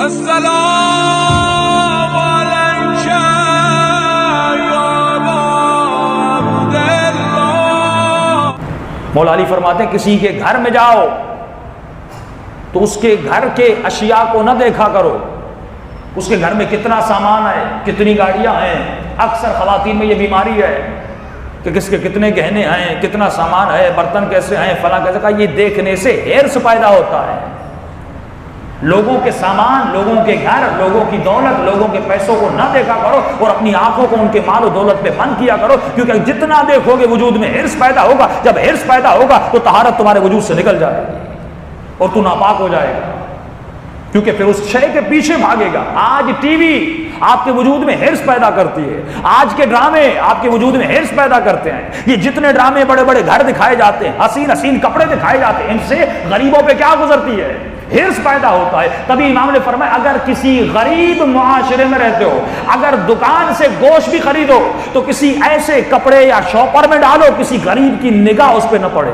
السلام علیک یا عبد اللہ۔ مولا علی فرماتے ہیں کسی کے گھر میں جاؤ تو اس کے گھر کے اشیاء کو نہ دیکھا کرو، اس کے گھر میں کتنا سامان ہے، کتنی گاڑیاں ہیں۔ اکثر خواتین میں یہ بیماری ہے کہ کس کے کتنے گہنے ہیں، کتنا سامان ہے، برتن کیسے ہیں، فلاں کیسے کا، یہ دیکھنے سے ہرس پیدا ہوتا ہے۔ لوگوں کے سامان، لوگوں کے گھر، لوگوں کی دولت، لوگوں کے پیسوں کو نہ دیکھا کرو اور اپنی آنکھوں کو ان کے مال و دولت پہ بند کیا کرو، کیونکہ جتنا دیکھو گے وجود میں ہرس پیدا ہوگا۔ جب ہرس پیدا ہوگا تو طہارت تمہارے وجود سے نکل جائے گی اور تو ناپاک ہو جائے گا، کیونکہ پھر اس شے کے پیچھے بھاگے گا۔ آج ٹی وی آپ کے وجود میں ہرس پیدا کرتی ہے، آج کے ڈرامے آپ کے وجود میں ہرس پیدا کرتے ہیں۔ یہ جتنے ڈرامے، بڑے بڑے گھر دکھائے جاتے ہیں، حسین حسین کپڑے دکھائے جاتے ہیں، ان سے غریبوں پہ کیا گزرتی ہے؟ ہرس پیدا ہوتا ہے۔ تبھی امام نے فرمایا اگر کسی غریب معاشرے میں رہتے ہو، اگر دکان سے گوشت بھی خریدو تو کسی ایسے کپڑے یا شاپر میں ڈالو کسی غریب کی نگاہ اس پہ نہ پڑے،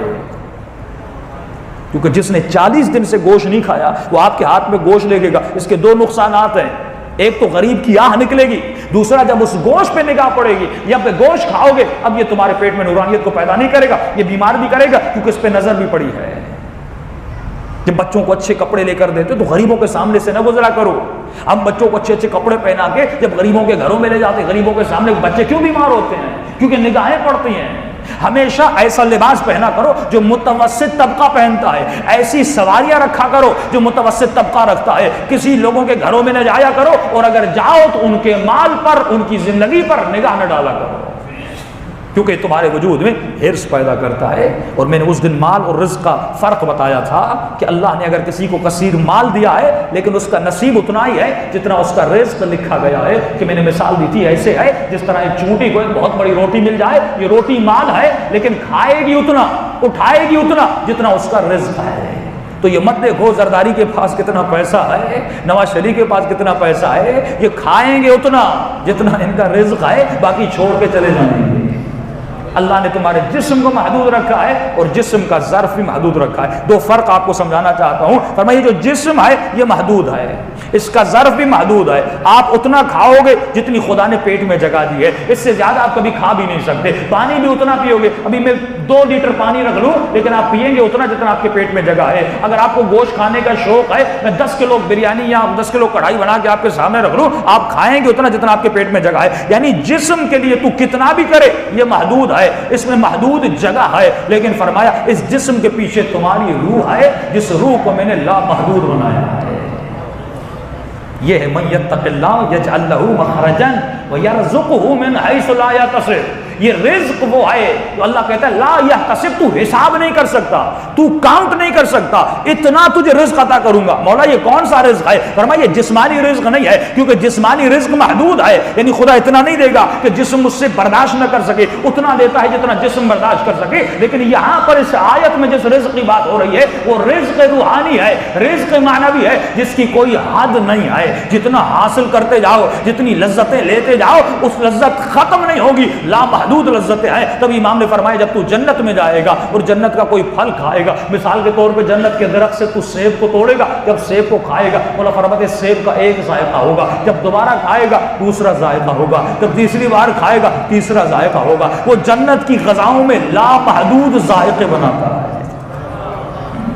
کیونکہ جس نے 40 دن سے گوشت نہیں کھایا وہ آپ کے ہاتھ میں گوشت لے گا۔ اس کے دو نقصانات ہیں، ایک تو غریب کی آہ نکلے گی، دوسرا جب اس گوشت پہ نگاہ پڑے گی یا پہ گوشت کھاؤ گے اب یہ تمہارے پیٹ میں نورانیت کو پیدا نہیں کرے گا، یہ بیمار بھی کرے گا، کیونکہ اس پہ نظر بھی پڑی ہے۔ جب بچوں کو اچھے کپڑے لے کر دیتے تو غریبوں کے سامنے سے نہ گزرا کرو۔ ہم بچوں کو اچھے اچھے کپڑے پہنا کے جب غریبوں کے گھروں میں لے جاتے، غریبوں کے سامنے بچے کیوں بیمار ہوتے ہیں؟ کیونکہ نگاہیں پڑتی ہیں۔ ہمیشہ ایسا لباس پہنا کرو جو متوسط طبقہ پہنتا ہے، ایسی سواریاں رکھا کرو جو متوسط طبقہ رکھتا ہے۔ کسی لوگوں کے گھروں میں نہ جایا کرو، اور اگر جاؤ تو ان کے مال پر، ان کی زندگی پر نگاہ نہ ڈالا کرو، کیونکہ تمہارے وجود میں ہرس پیدا کرتا ہے۔ اور میں نے اس دن مال اور رزق کا فرق بتایا تھا کہ اللہ نے اگر کسی کو کثیر مال دیا ہے لیکن اس کا نصیب اتنا ہی ہے جتنا اس کا رزق لکھا گیا ہے، کہ میں نے مثال دی تھی ایسے ہے جس طرح ایک چونٹی کو ایک بہت بڑی روٹی مل جائے، یہ روٹی مال ہے لیکن کھائے گی اتنا، اٹھائے گی اتنا جتنا اس کا رزق ہے۔ تو یہ مت دیکھو زرداری کے پاس کتنا پیسہ ہے، نواز شریف کے پاس کتنا پیسہ ہے، یہ کھائیں گے اتنا جتنا ان کا رزق ہے، باقی چھوڑ کے چلے جائیں گے۔ اللہ نے تمہارے جسم کو محدود رکھا ہے اور جسم کا ظرف بھی محدود رکھا ہے۔ دو فرق آپ کو سمجھانا چاہتا ہوں۔ فرمائیے جو جسم ہے یہ محدود ہے، اس کا ظرف بھی محدود ہے۔ آپ اتنا کھاؤ گے جتنی خدا نے پیٹ میں جگہ دی ہے، اس سے زیادہ آپ کبھی کھا بھی نہیں سکتے۔ پانی بھی اتنا پیو گے، ابھی میں 2 لیٹر پانی رکھ لوں لیکن آپ پیئیں گے اتنا جتنا آپ کے پیٹ میں جگہ ہے۔ اگر آپ کو گوشت کھانے کا شوق ہے، میں 10 کلو بریانی یا 10 کلو کڑھائی بنا کے آپ کے سامنے رکھ لوں، آپ کھائیں گے اتنا جتنا آپ کے پیٹ میں جگہ ہے۔ یعنی جسم کے لیے تو کتنا بھی کرے یہ محدود ہے، اس میں محدود جگہ ہے، لیکن فرمایا اس جسم کے پیچھے تمہاری روح ہے، جس روح کو میں نے لا محدود بنایا ہے۔ یہ ہے من یتق اللہ یجعل لہ مخرجا ویرزقہ من حیث لا یحتسب۔ یہ رزق وہ ہے جو اللہ کہتا ہے لا یحتسب، تو حساب نہیں کر سکتا، تو کاؤنٹ نہیں کر سکتا، اتنا تجھے رزق عطا کروں گا۔ مولا یہ کون سا رزق ہے؟ فرمایا یہ جسمانی رزق نہیں ہے، کیونکہ جسمانی رزق محدود ہے، یعنی خدا اتنا نہیں دے گا کہ جسم اس سے برداشت نہ کر سکے، اتنا دیتا ہے جتنا جسم برداشت کر سکے۔ لیکن یہاں پر اس آیت میں جس رزق کی بات ہو رہی ہے وہ رزق روحانی ہے، رزق معنوی ہے، جس کی کوئی حد نہیں ہے۔ جتنا حاصل کرتے جاؤ، جتنی لذتیں لیتے جاؤ، اس لذت ختم نہیں ہوگی، لا محدود لذتیں ہیں۔ تب امام نے فرمایا جب تو جنت میں جائے گا اور جنت کا کوئی پھل کھائے گا، مثال کے طور پہ جنت کے درخت سے تو سیب کو توڑے گا، جب سیب کو کھائے گا مولا فرماتے سیب کا ایک ذائقہ ہوگا، جب دوبارہ کھائے گا دوسرا ذائقہ ہوگا، جب تیسری بار کھائے گا تیسرا ذائقہ ہوگا۔ وہ جنت کی غذاؤں میں لا محدود ذائقے بناتا ہے،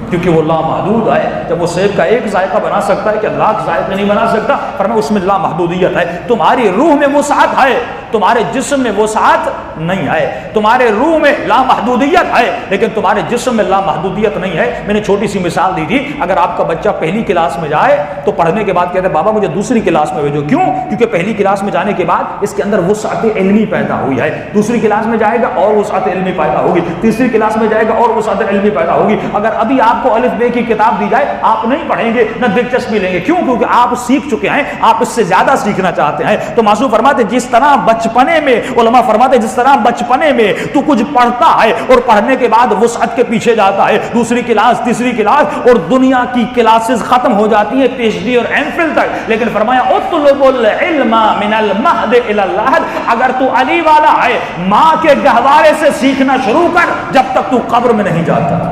کیونکہ وہ لا محدود ہے۔ جب وہ سیب کا ایک ذائقہ بنا سکتا ہے کہ لاکھ ذائقے نہیں بنا سکتا، فرمایا اس میں لا محدودیت ہے۔ تمہاری روح میں وسعت ہے، تمہارے جسم میں وسعت نہیں ہے۔ تمہارے روح میں لا محدودیت ہے لیکن تمہارے جسم میں لا محدودیت نہیں ہے۔ میں نے چھوٹی سی مثال دی تھی، اگر آپ کا بچہ پہلی کلاس میں جائے تو پڑھنے کے بعد کہتے ہیں بابا مجھے دوسری کلاس میں بھیجو، کیوں؟ کیونکہ پہلی کلاس میں جانے کے بعد اس کے اندر وسعت علمی پیدا ہوئی ہے، دوسری کلاس میں جائے گا اور وسعت علمی پیدا ہوگی، تیسری کلاس میں جائے گا اور وسعت علمی پیدا ہوگی۔ اگر ابھی آپ کو الف بے کی کتاب دی جائے آپ نہیں پڑھیں گے، نہ دلچسپی لیں گے، کیوں؟ کیونکہ آپ سیکھ چکے ہیں، آپ اس سے زیادہ سیکھنا چاہتے ہیں۔ تو معصوم فرماتے جس طرح بچپنے میں، علماء فرماتے جس طرح بچپنے میں تو کچھ پڑھتا ہے اور پڑھنے کے بعد وسعت کے پیچھے جاتا ہے، دوسری کلاس تیسری کلاس اور دنیا کی کلاسز ختم ہو جاتی ہیں پی ایچ ڈی اور ایم فل تک، لیکن فرمایا اطلب العلم من المہد الی اللحد، اگر تو علی والا ہے ماں کے گہوارے سے سیکھنا شروع کر جب تک تو قبر میں نہیں جاتا۔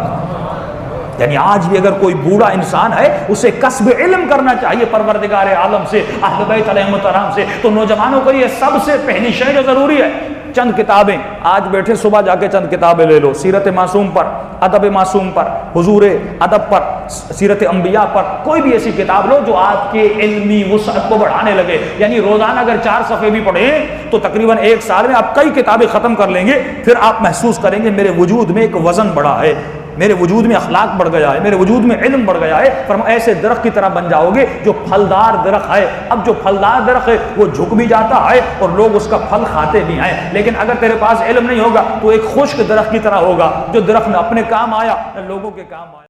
یعنی آج بھی اگر کوئی بوڑھا انسان ہے اسے کسب علم کرنا چاہیے پروردگار عالم سے، اہل بیت علیہم السلام سے، تو نوجوانوں کو یہ سب سے پہلی شے جو ضروری ہے، چند کتابیں آج بیٹھے صبح جا کے چند کتابیں لے لو، سیرت معصوم پر، ادب معصوم پر، حضور ادب پر، سیرت انبیاء پر، کوئی بھی ایسی کتاب لو جو آپ کے علمی وسعت کو بڑھانے لگے. یعنی روزانہ اگر 4 صفحے بھی پڑھیں تو تقریباً 1 سال میں آپ کئی کتابیں ختم کر لیں گے. پھر آپ محسوس کریں گے میرے وجود میں ایک وزن بڑھا ہے، میرے وجود میں اخلاق بڑھ گیا ہے، میرے وجود میں علم بڑھ گیا ہے. فرمایا ایسے درخت کی طرح بن جاؤ گے جو پھلدار درخت ہے. اب جو پھلدار درخت ہے وہ جھک بھی جاتا ہے اور لوگ اس کا پھل کھاتے بھی ہیں، لیکن اگر تیرے پاس علم نہیں ہوگا تو ایک خشک درخت کی طرح ہوگا جو درخت نہ اپنے کام آیا نہ لوگوں کے کام آیا.